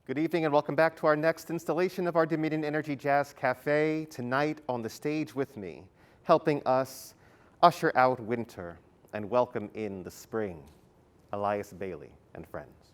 Good evening and welcome back to our next installation of our Dominion Energy Jazz Cafe. Tonight on the stage with me, helping us usher out winter and welcome in the spring, Elias Bailey and friends.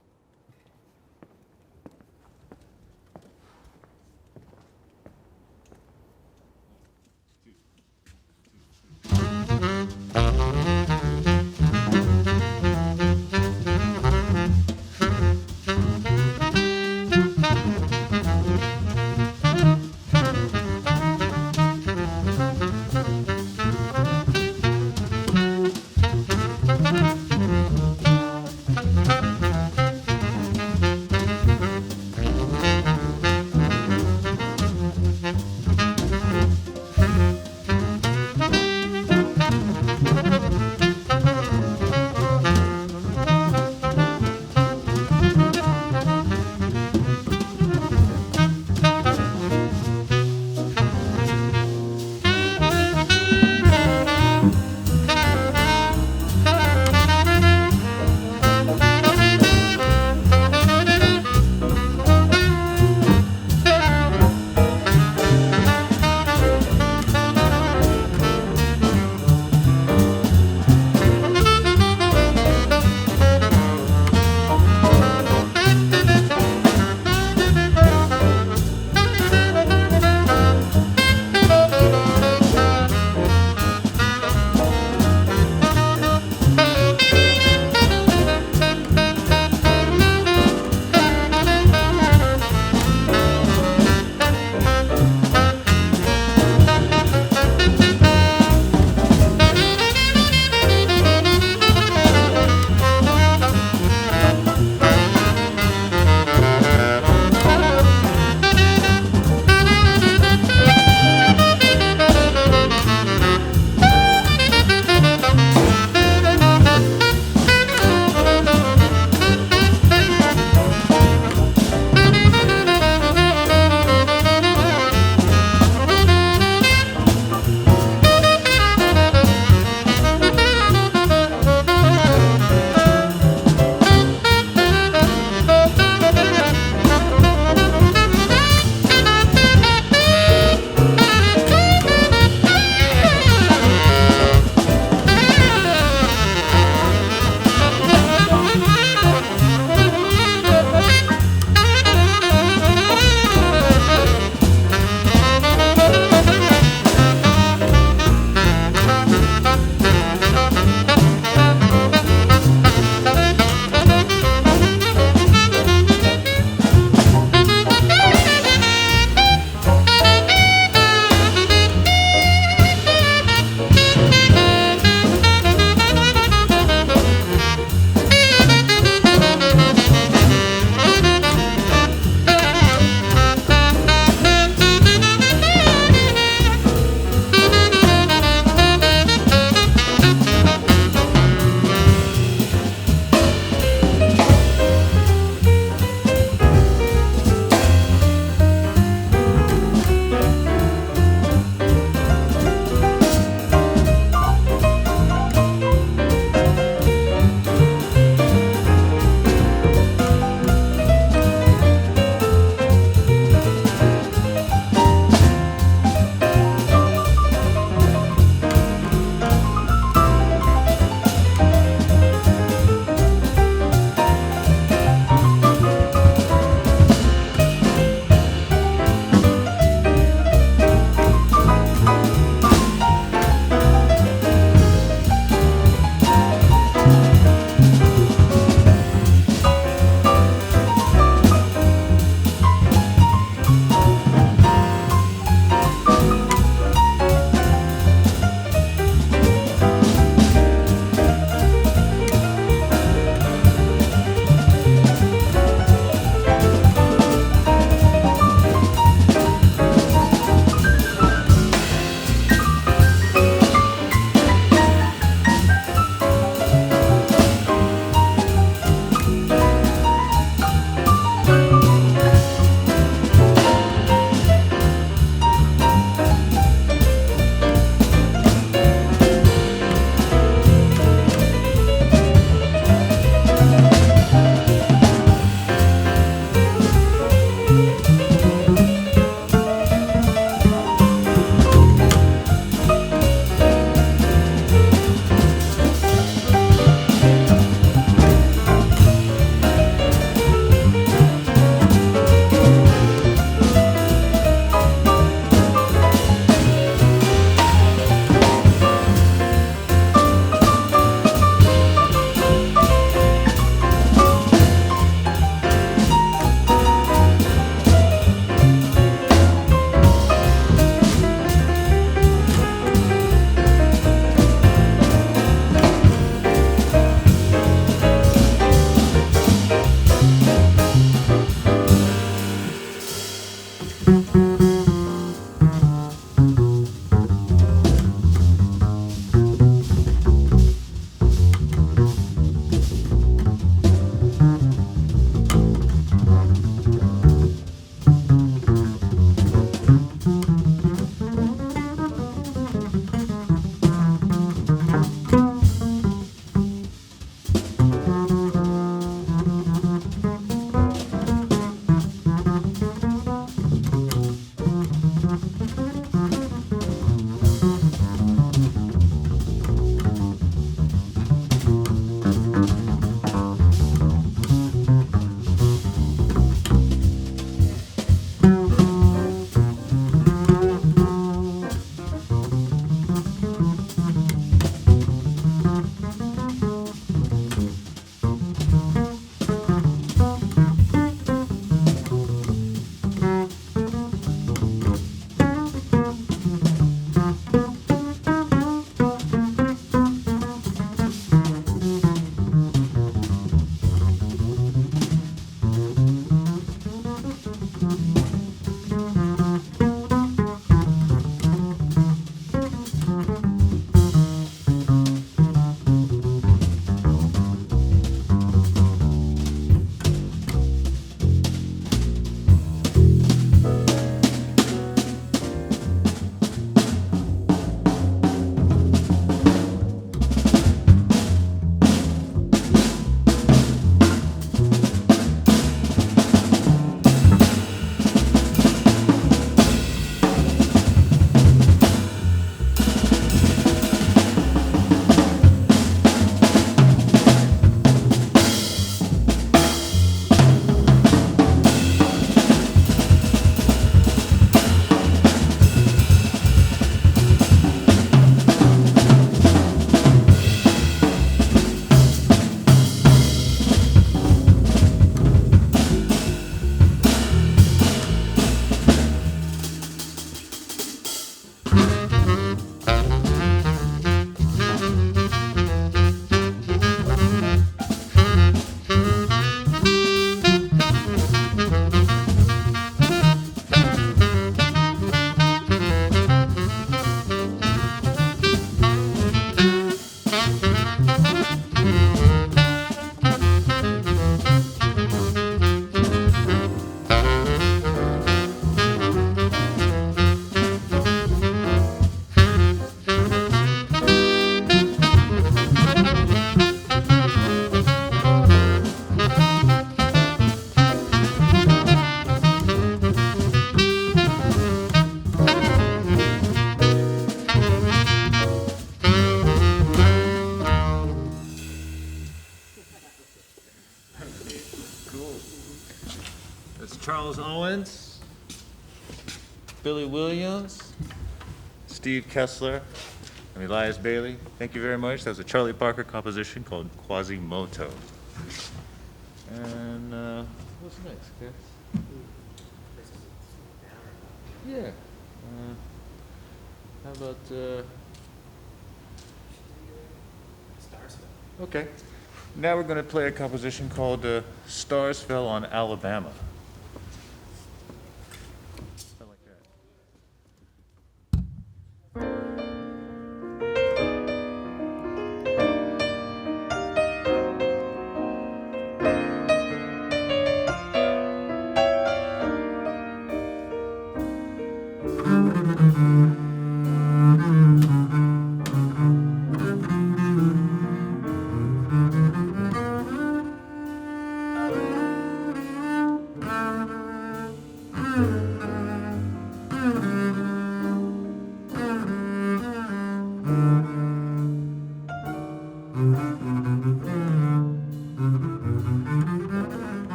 Charles Owens, Billy Williams, Steve Kessler, and Elias Bailey. Thank you very much. That was a Charlie Parker composition called Quasimoto. And what's next, Cass? Yeah. How about Stars. okay. Now we're going to play a composition called Stars Fell on Alabama. Something like that.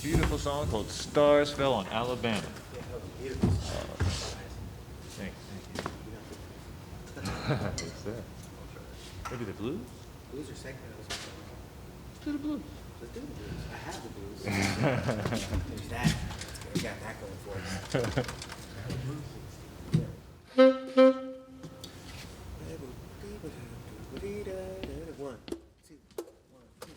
beautiful song called Stars Fell on Alabama. Yeah, that was beautiful. Thank you. Yes, sir. Maybe the blues? Blues are second. Let's do the blues. Let's do the blues. I have the blues. There's that. We got that going for us. One, two, one, two.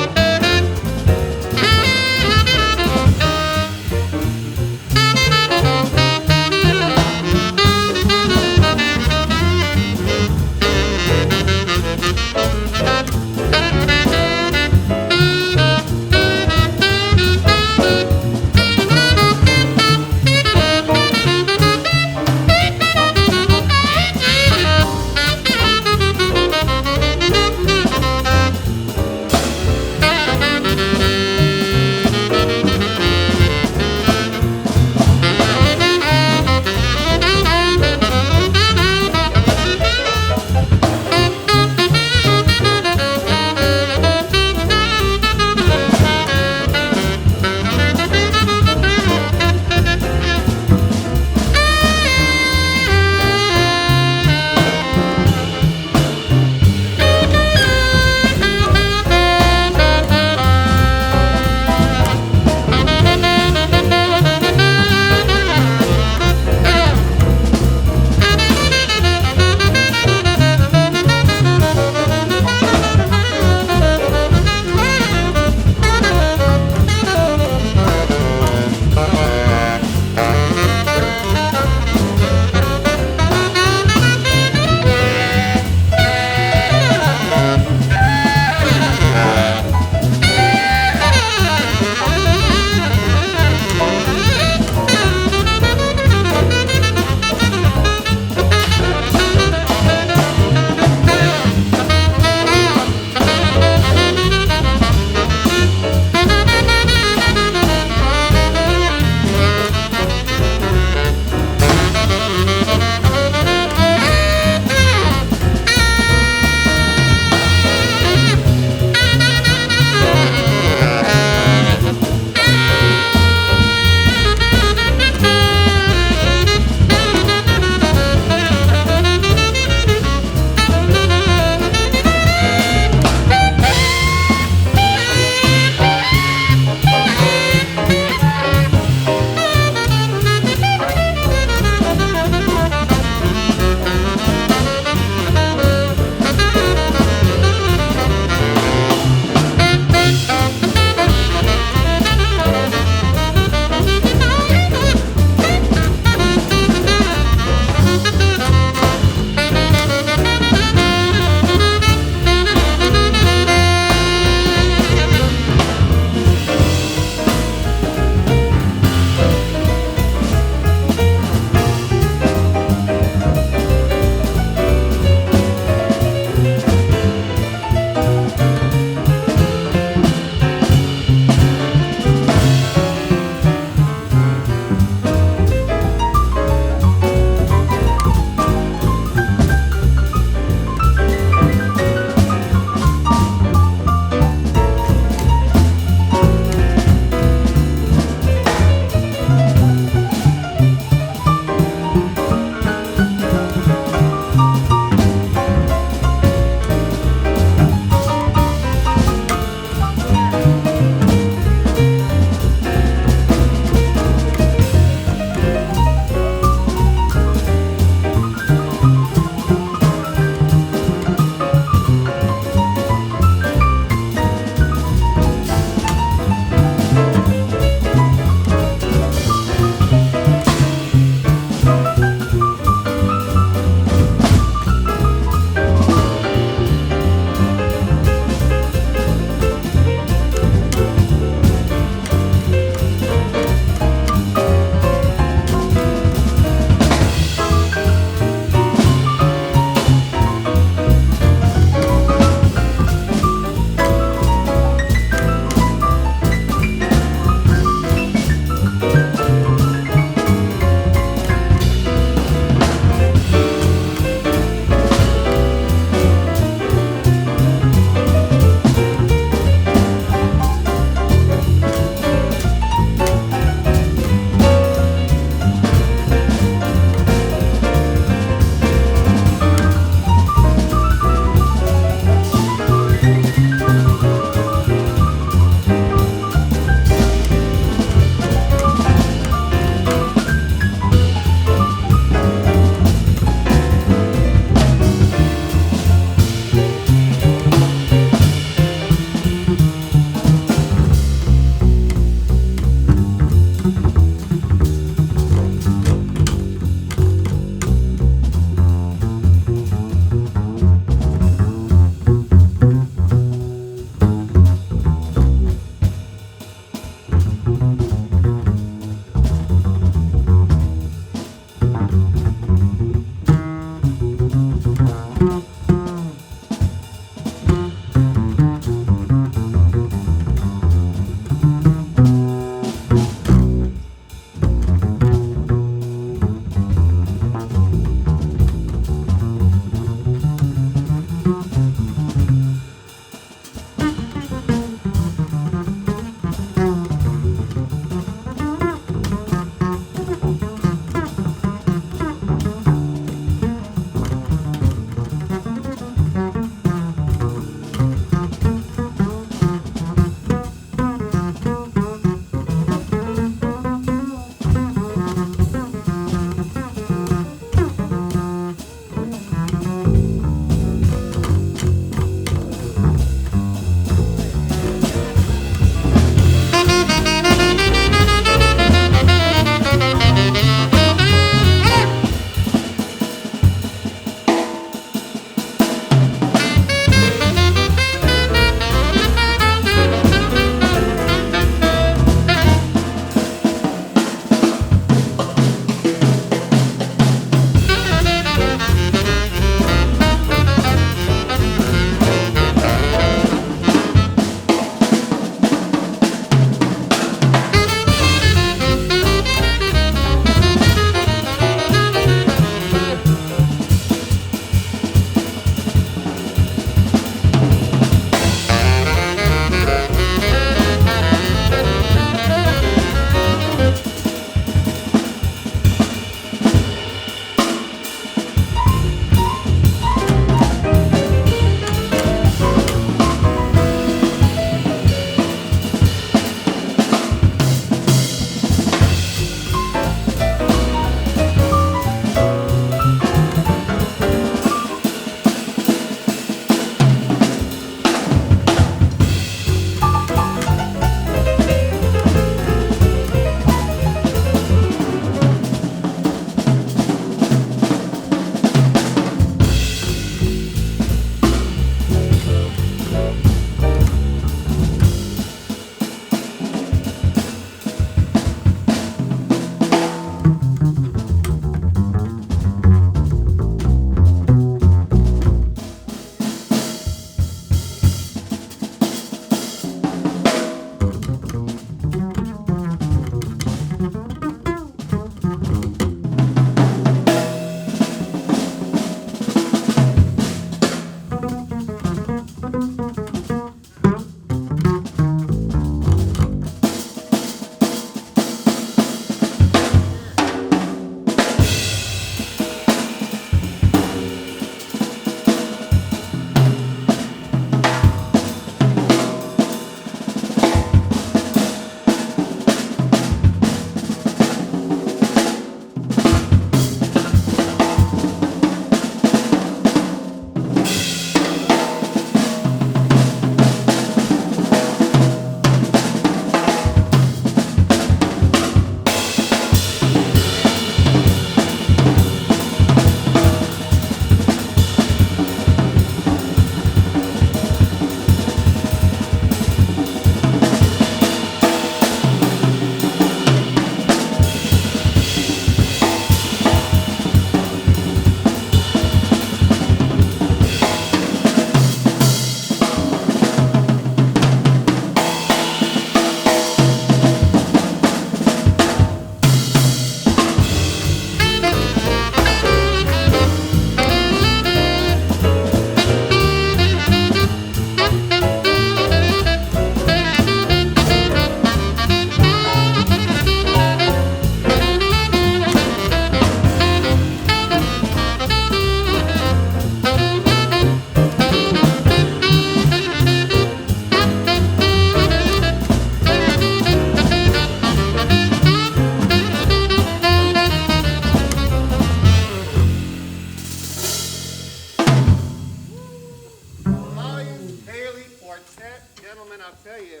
Gentlemen, I'll tell you,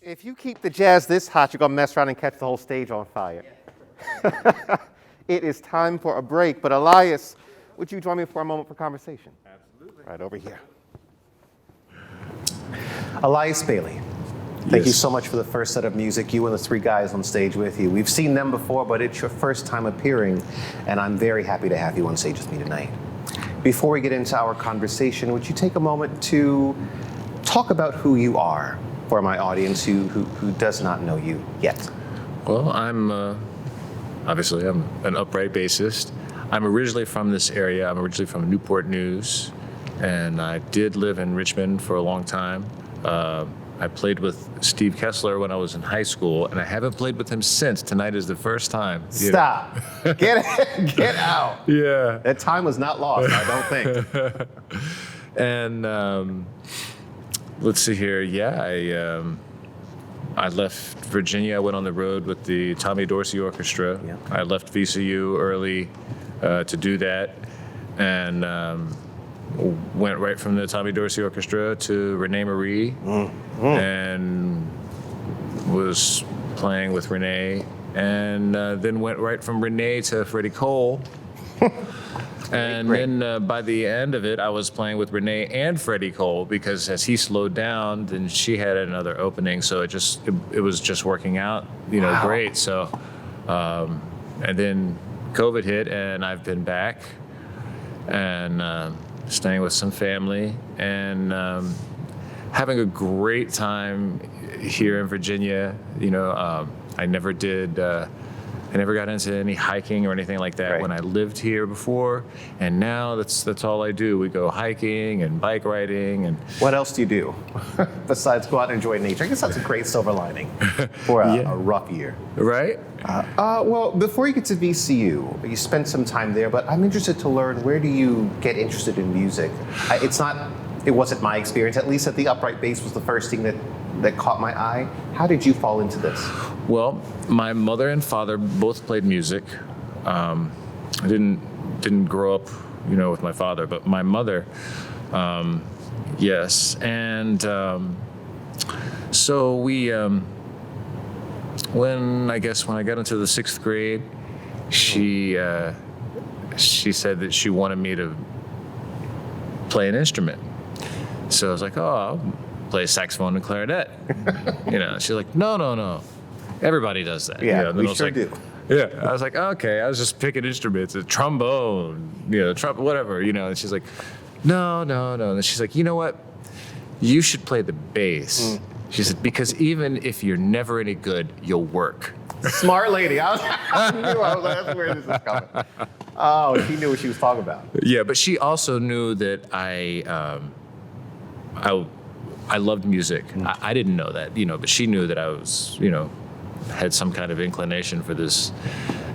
if you keep the jazz this hot, you're going to mess around and catch the whole stage on fire. It is time for a break, but Elias, would you join me for a moment for conversation? Absolutely. Right over here. Elias Bailey, thank you so much for the first set of music, you and the three guys on stage with you. We've seen them before, but it's your first time appearing, and I'm very happy to have you on stage with me tonight. Before we get into our conversation, would you take a moment to talk about who you are for my audience who does not know you yet? Well, I'm obviously I'm an upright bassist. I'm originally from this area. I'm originally from Newport News, and I did live in Richmond for a long time. I played with Steve Kessler when I was in high school, and I haven't played with him since. Tonight is the first time. Stop. Get out. Yeah. That time was not lost, I don't think. And let's see here. Yeah, I left Virginia. I went on the road with the Tommy Dorsey Orchestra. Yeah. I left VCU early to do that, and went right from the Tommy Dorsey Orchestra to Rene Marie, and was playing with Rene, and then went right from Rene to Freddy Cole. And then by the end of it, I was playing with Rene and Freddy Cole, because as he slowed down, then she had another opening. So it was just working out, Wow. great. So, and then COVID hit, and I've been back and staying with some family and having a great time here in Virginia. I never got into any hiking or anything like that when I lived here before, and now that's all I do. We go hiking and bike riding. And What else do you do besides go out and enjoy nature? I guess that's a great silver lining for a rough year. right? Well, before you get to VCU, you spent some time there, but I'm interested to learn, where do you get interested in music? It wasn't my experience, at least that the upright bass was the first thing that caught my eye. How did you fall into this? Well, my mother and father both played music. I didn't grow up, with my father, but my mother, yes. And so we, when I got into the sixth grade, she said that she wanted me to play an instrument. So I was like, oh, I'll play saxophone and clarinet. She's like, no. Everybody does that. Yeah, Then we I was sure like, do. Yeah, I was like, okay. I was just picking instruments, a trombone, trumpet, whatever, And she's like, no. And she's like, you know what? You should play the bass. She said, because even if you're never any good, you'll work. Smart lady. I knew that's where this is coming. Oh, she knew what she was talking about. Yeah, but she also knew that I loved music. I didn't know that, but she knew that I was, had some kind of inclination for this.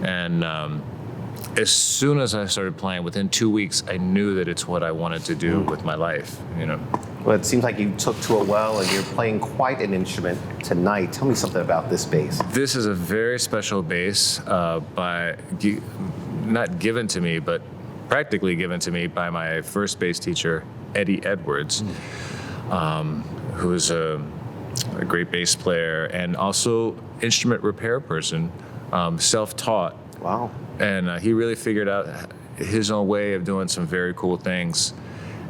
And as soon as I started playing, within 2 weeks, I knew that it's what I wanted to do with my life, Well, it seems like you took to it well, and you're playing quite an instrument tonight. Tell me something about this bass. This is a very special bass, not given to me, but practically given to me by my first bass teacher, Eddie Edwards, who is a great bass player and also instrument repair person, self-taught. Wow. And he really figured out his own way of doing some very cool things.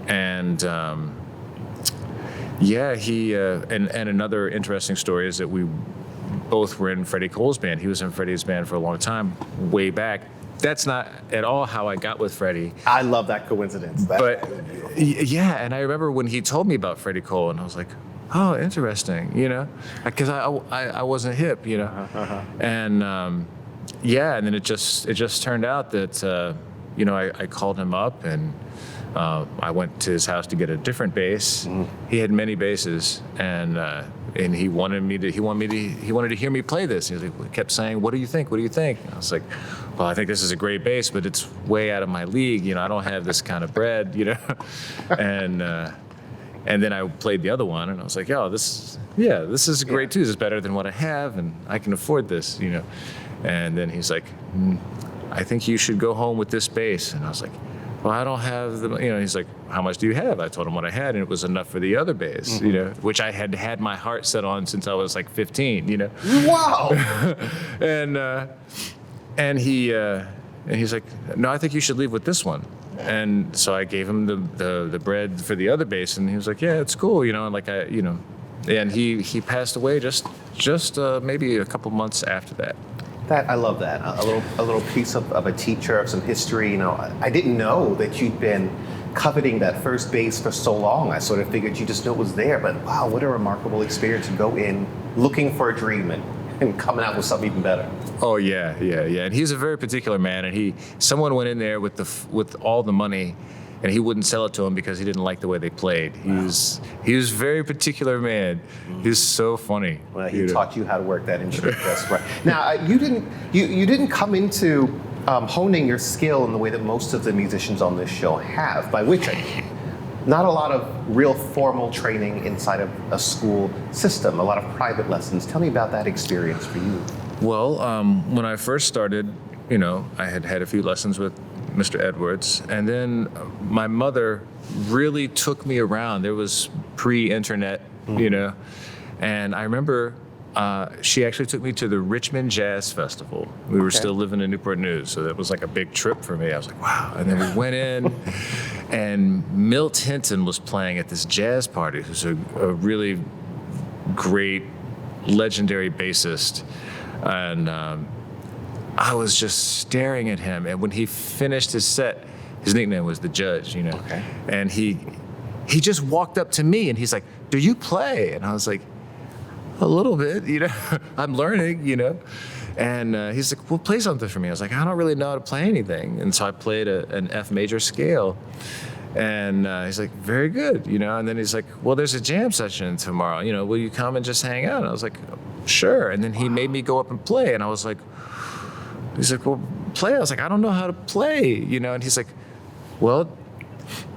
And he and another interesting story is that we both were in Freddy Cole's band. He was in Freddy's band for a long time, way back. That's not at all how I got with Freddy. I love that coincidence. And I remember when he told me about Freddy Cole, and I was like, oh, interesting, because I wasn't hip, and and then it just turned out that I called him up, and I went to his house to get a different bass. He had many basses, and he wanted to hear me play this. He kept saying, "What do you think? What do you think?" And I was like, "Well, I think this is a great bass, but it's way out of my league. I don't have this kind of bread, And then I played the other one, and I was like, "Oh, this is great too. This is better than what I have, and I can afford this, And then he's like, "I think you should go home with this bass." And I was like, well, I don't have the, he's like, how much do you have? I told him what I had, and it was enough for the other bass, which I had had my heart set on since I was like 15, Wow. and he's like, no, I think you should leave with this one. And so I gave him the bread for the other bass, and he was like, yeah, it's cool, and like and he passed away just maybe a couple months after that. I love that. A little piece of a teacher, of some history. I didn't know that you'd been coveting that first bass for so long. I sort of figured you just knew it was there, but wow, what a remarkable experience to go in looking for a dream and coming out with something even better. Oh yeah. And he's a very particular man, and someone went in there with all the money, and he wouldn't sell it to him because he didn't like the way they played. He was a very particular man. He's so funny. Well, he taught you how to work that instrument. That's right. Now, you didn't come into honing your skill in the way that most of the musicians on this show have, by which I mean not a lot of real formal training inside of a school system, a lot of private lessons. Tell me about that experience for you. Well, when I first started, I had a few lessons with Mr. Edwards, and then my mother really took me around. There was pre-internet, and I remember she actually took me to the Richmond Jazz Festival. We were still living in Newport News, so that was like a big trip for me. I was like, wow. And then we went in, and Milt Hinton was playing at this jazz party, who's a really great, legendary bassist. And I was just staring at him, and when he finished his set, his nickname was the Judge, Okay. And he just walked up to me, and he's like, do you play? And I was like, a little bit, I'm learning, And he's like, well, play something for me. I was like, I don't really know how to play anything. And so I played an F major scale. And he's like, very good, And then he's like, well, there's a jam session tomorrow. Will you come and just hang out? And I was like, sure. And then he made me go up and play. And I was like, he's like, well, play. I was like, I don't know how to play, And he's like, well,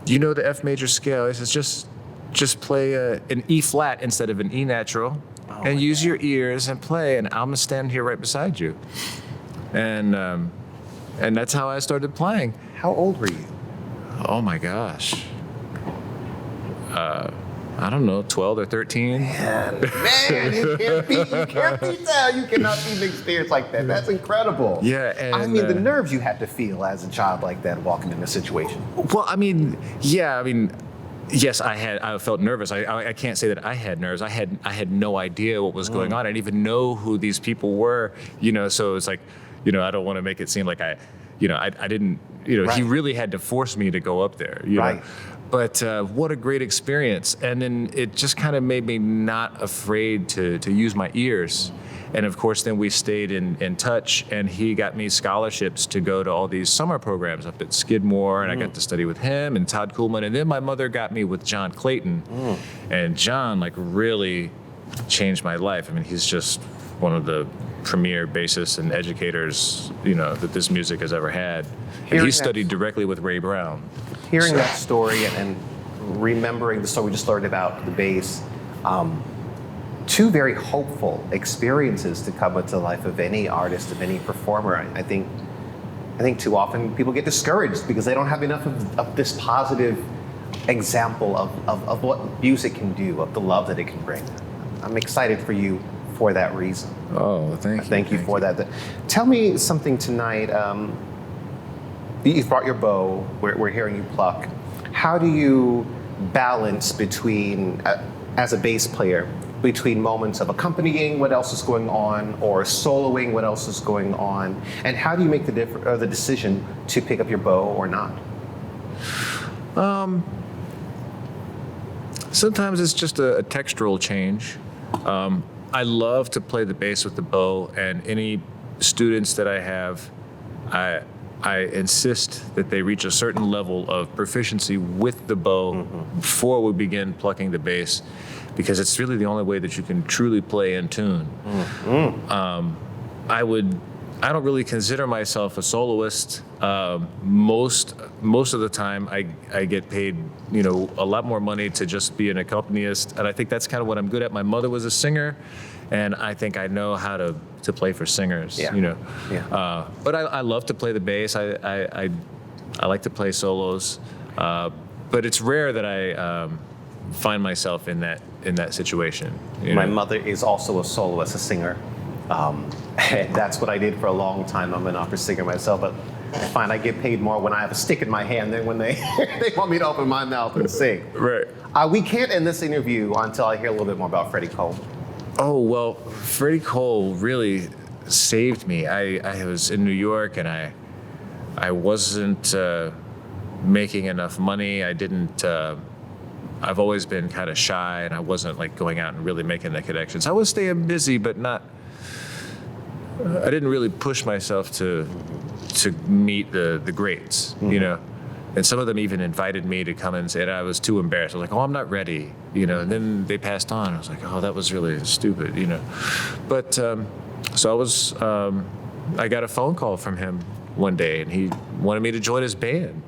the F major scale. He says, just play an E flat instead of an E natural, and use your ears and play. And I'm gonna stand here right beside you. And that's how I started playing. How old were you? Oh my gosh. I don't know, 12 or 13. Man, you can't beat that. You cannot beat an experience like that. That's incredible. Yeah, and I mean, the nerves you had to feel as a child like that walking in a situation. Well, yes, I felt nervous. I can't say that I had nerves. I had no idea what was going on. I didn't even know who these people were, so it's like, I don't want to make it seem like I didn't, Right. He really had to force me to go up there, Right. know. But what a great experience. And then it just kind of made me not afraid to use my ears. And of course, then we stayed in touch, and he got me scholarships to go to all these summer programs up at Skidmore, and I got to study with him and Todd Kuhlman. And then my mother got me with John Clayton. And John really changed my life. I mean, he's just one of the premier bassists and educators, that this music has ever had. And he studied directly with Ray Brown. Hearing that story and remembering the story we just learned about the bass, two very hopeful experiences to come into the life of any artist, of any performer. I think too often people get discouraged because they don't have enough of this positive example of what music can do, of the love that it can bring. I'm excited for you for that reason. Oh, thank you. Thank you for that. Tell me something tonight. You've brought your bow. We're hearing you pluck. How do you balance between, as a bass player, between moments of accompanying what else is going on or soloing what else is going on? And how do you make the decision to pick up your bow or not? Sometimes it's just a textural change. I love to play the bass with the bow, and any students that I have, I insist that they reach a certain level of proficiency with the bow before we begin plucking the bass, because it's really the only way that you can truly play in tune. I don't really consider myself a soloist. Most of the time, I get paid, a lot more money to just be an accompanist, and I think that's kind of what I'm good at. My mother was a singer, and I think I know how to play for singers. Yeah. But I love to play the bass. I I like to play solos, but it's rare that I find myself in that situation. My mother is also a soloist, a singer. And that's what I did for a long time. I'm an opera singer myself, but I find I get paid more when I have a stick in my hand than when they they want me to open my mouth and sing. Right. We can't end this interview until I hear a little bit more about Freddy Cole. Oh, well, Freddy Cole really saved me. I was in New York and I wasn't making enough money. I didn't, I've always been kind of shy and I wasn't like going out and really making the connections. I was staying busy, but not, I didn't really push myself to meet the greats, you know? And some of them even invited me to come and say, and I was too embarrassed. I was like, oh, I'm not ready, you know? And then they passed on. I was like, oh, that was really stupid, you know? But, so I got a phone call from him one day and he wanted me to join his band.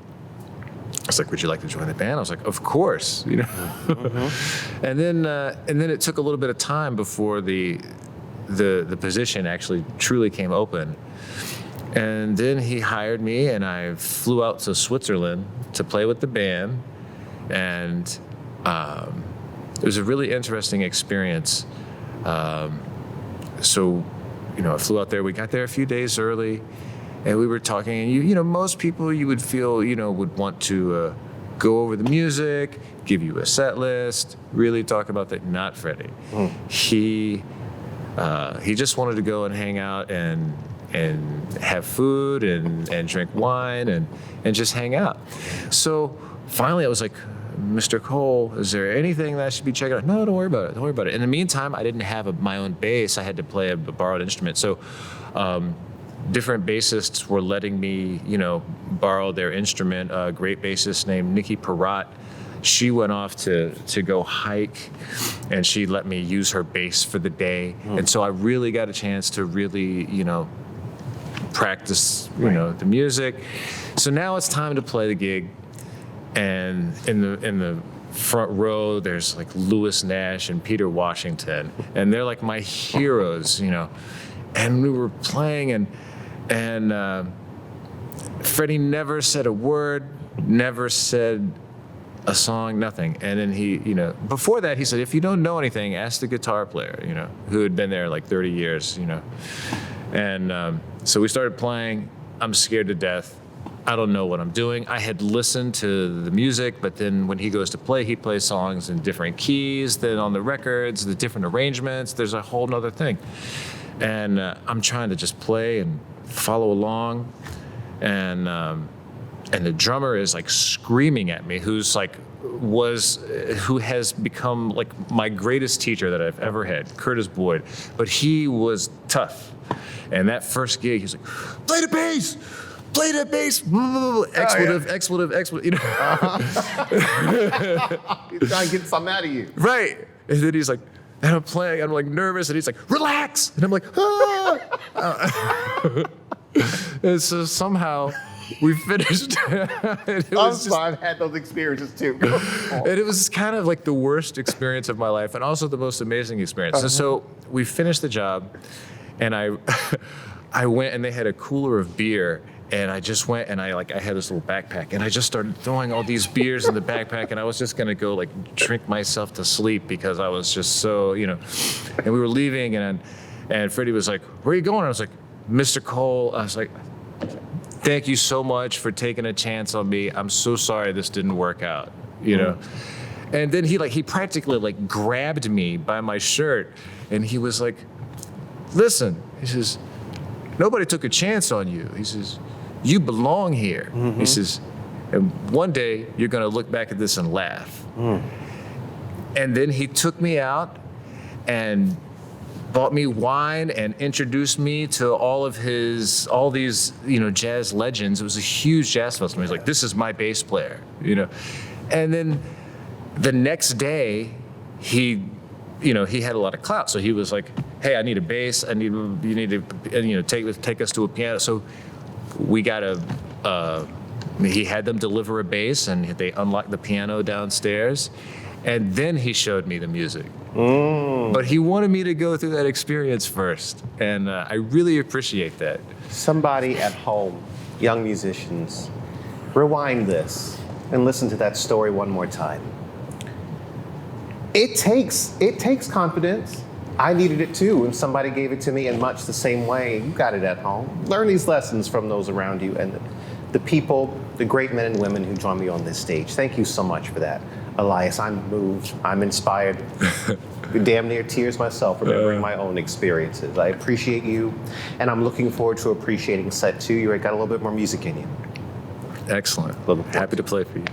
I was like, would you like to join the band? I was like, of course, you know? And then it took a little bit of time before the position actually truly came open. And then he hired me and I flew out to Switzerland to play with the band. And it was a really interesting experience. So, you know, I flew out there. We got there a few days early and we were talking. And, you know, most people you would feel, you know, would want to go over the music, give you a set list, really talk about that. Not Freddie. He just wanted to go and hang out and have food and drink wine and just hang out. So finally I was like, Mr. Cole, is there anything that I should be checking out? No, don't worry about it. Don't worry about it. In the meantime, I didn't have my own bass. I had to play a borrowed instrument. So different bassists were letting me, you know, borrow their instrument. A great bassist named Nikki Perrott, she went off to go hike and she let me use her bass for the day. And so I really got a chance to really, you know, practice, you know, the music. So now it's time to play the gig. And in the front row, there's like Lewis Nash and Peter Washington, and they're like my heroes, you know. And we were playing, and Freddie never said a word, never said a song, nothing. And then he, you know, before that he said, if you don't know anything, ask the guitar player, you know, who had been there like 30 years, you know. And so we started playing. I'm scared to death. I don't know what I'm doing. I had listened to the music, but then when he goes to play, he plays songs in different keys than on the records, the different arrangements. There's a whole nother thing. And I'm trying to just play and follow along. And the drummer is like screaming at me, who has become like my greatest teacher that I've ever had, Curtis Boyd. But he was tough. And that first gig, he's like, play the bass! Play that bass, expletive, you know. He's trying to get something out of you. Right. And then he's like, and I'm playing, I'm like nervous, and he's like, relax. And I'm like, ah. And so somehow we finished. I've had those experiences too. And it was kind of like the worst experience of my life and also the most amazing experience. And so we finished the job, and I went and they had a cooler of beer. And I just went and I had this little backpack and I just started throwing all these beers in the backpack and I was just gonna go like drink myself to sleep because I was just so, you know. And we were leaving and Freddie was like, where are you going? I was like, Mr. Cole. I was like, thank you so much for taking a chance on me. I'm so sorry this didn't work out, you know. And then he practically like grabbed me by my shirt and he was like, listen, he says, nobody took a chance on you. He says, you belong here. He says, and one day you're gonna look back at this and laugh. And then he took me out and bought me wine and introduced me to all these, you know, jazz legends. It was a huge jazz festival. He's like, this is my bass player, you know. And then the next day, he had a lot of clout. So he was like, hey, I need a bass. You need to, you know, take us to a piano. So we got he had them deliver a bass and they unlocked the piano downstairs. And then he showed me the music. But he wanted me to go through that experience first. And I really appreciate that. Somebody at home, young musicians, rewind this and listen to that story one more time. It takes confidence. I needed it too, and somebody gave it to me in much the same way. You got it at home. Learn these lessons from those around you and the people, the great men and women who join me on this stage. Thank you so much for that. Elias, I'm moved, I'm inspired. Damn near tears myself, remembering my own experiences. I appreciate you, and I'm looking forward to appreciating set 2. You got a little bit more music in you. Excellent. Happy to play for you.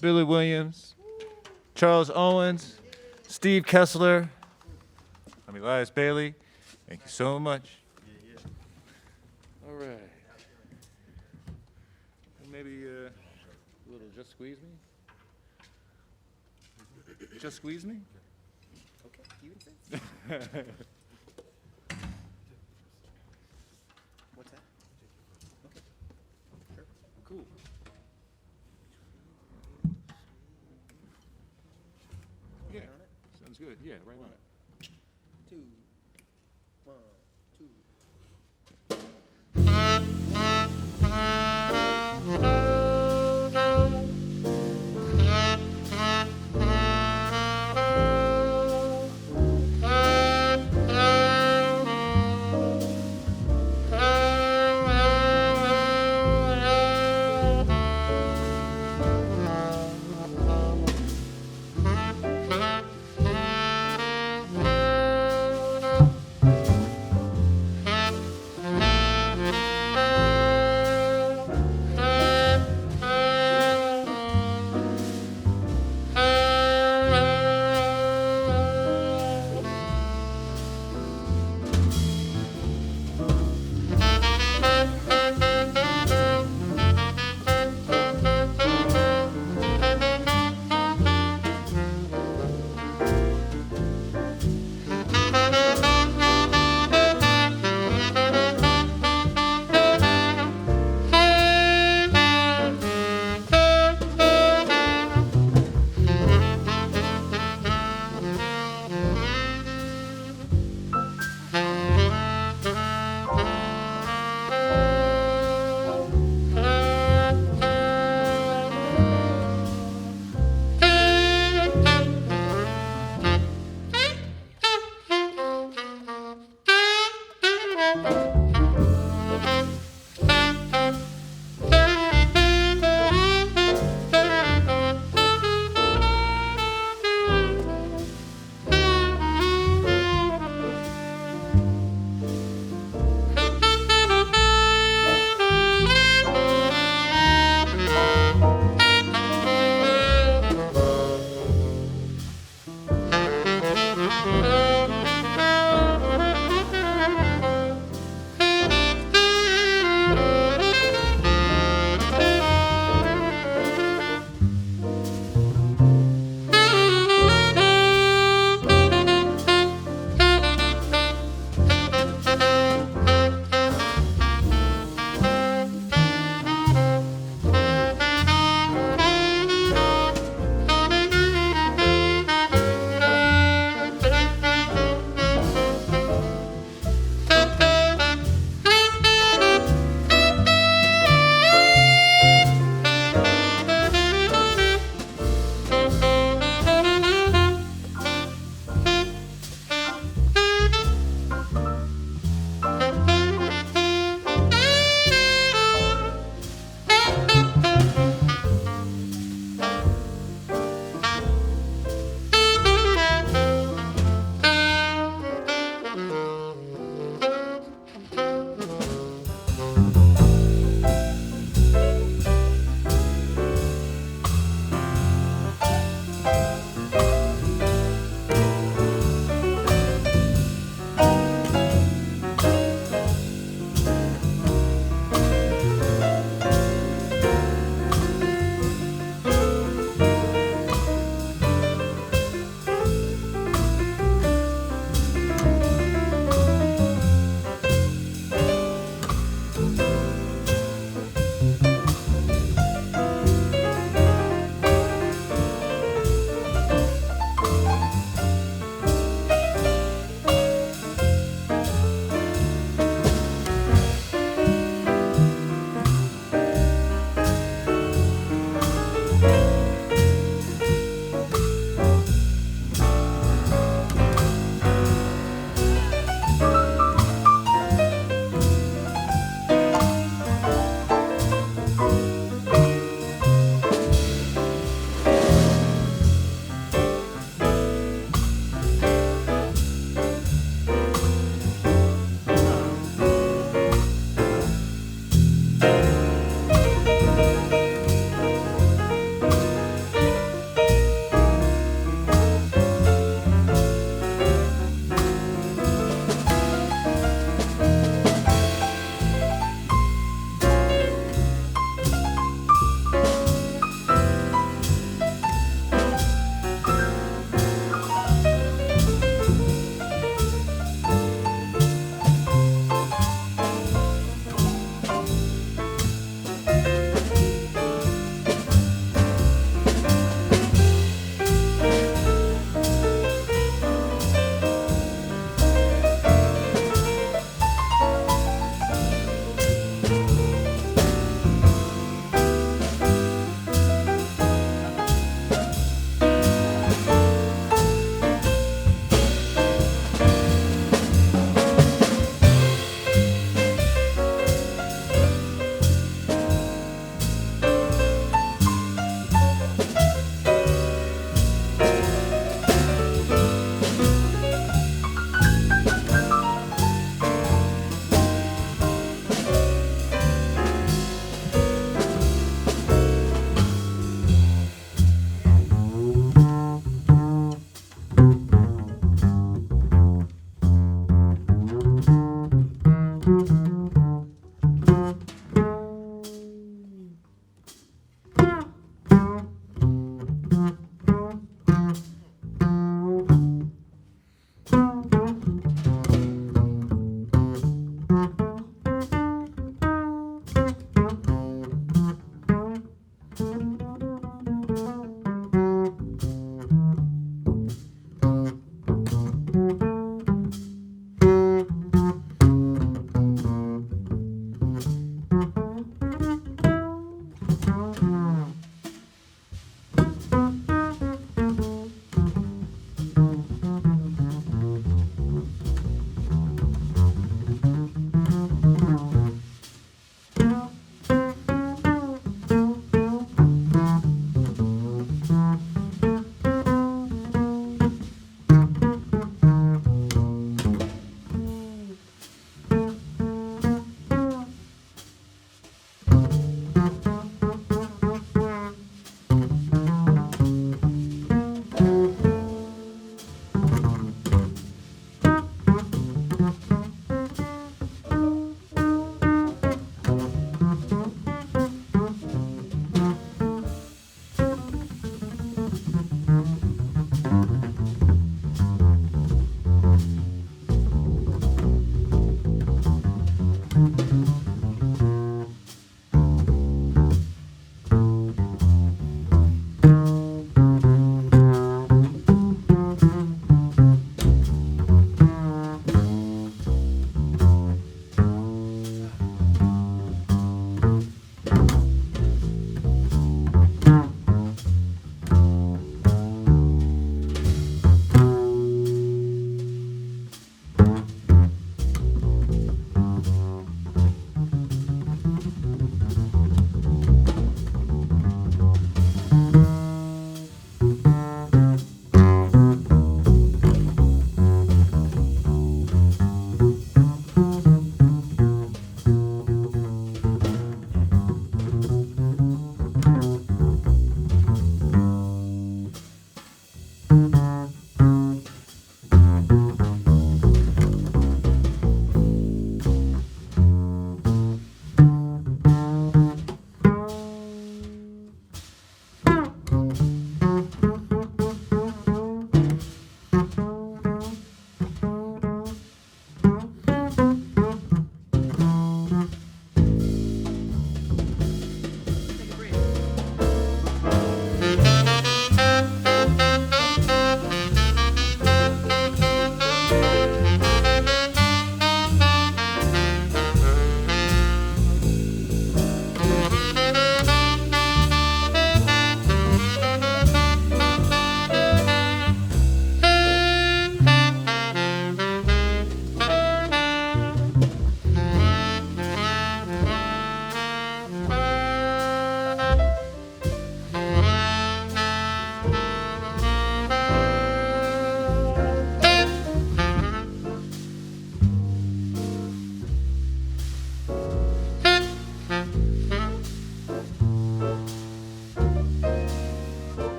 Billy Williams, Charles Owens, Steve Kessler. I'm Elias Bailey. Thank you so much. All right. Maybe a little Just Squeeze Me? Just Squeeze Me? Okay, you insist. What's that? Okay. Sure. Cool. Yeah, Right on it? sounds good. Yeah, right on it. 2, 1, 2.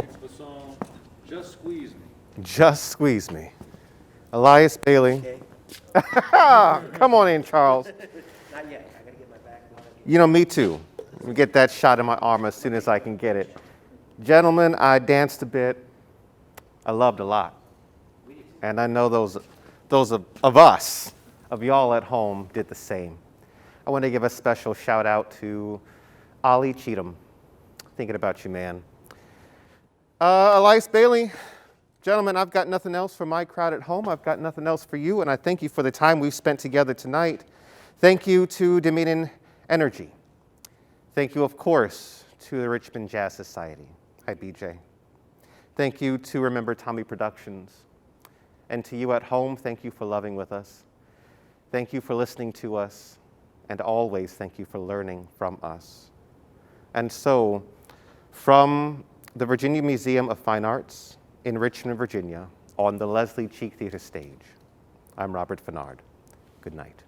It's the song Just Squeeze Me. Just Squeeze Me. Elias Bailey. Okay. Come on in, Charles. Not yet. I gotta get my back. You know, me too. Let me get that shot in my arm as soon as I can get it. Gentlemen, I danced a bit. I loved a lot. And I know those of us, of y'all at home, did the same. I want to give a special shout out to Ollie Cheatham. Thinking about you, man. Elias Bailey, gentlemen, I've got nothing else for my crowd at home. I've got nothing else for you, and I thank you for the time we've spent together tonight. Thank you to Dominion Energy. Thank you, of course, to the Richmond Jazz Society. Hi, BJ. Thank you to Remember Tommy Productions. And to you at home, thank you for loving with us. Thank you for listening to us. And always thank you for learning from us. And so, from the Virginia Museum of Fine Arts in Richmond, Virginia, on the Leslie Cheek Theater stage, I'm Robert Fennard. Good night.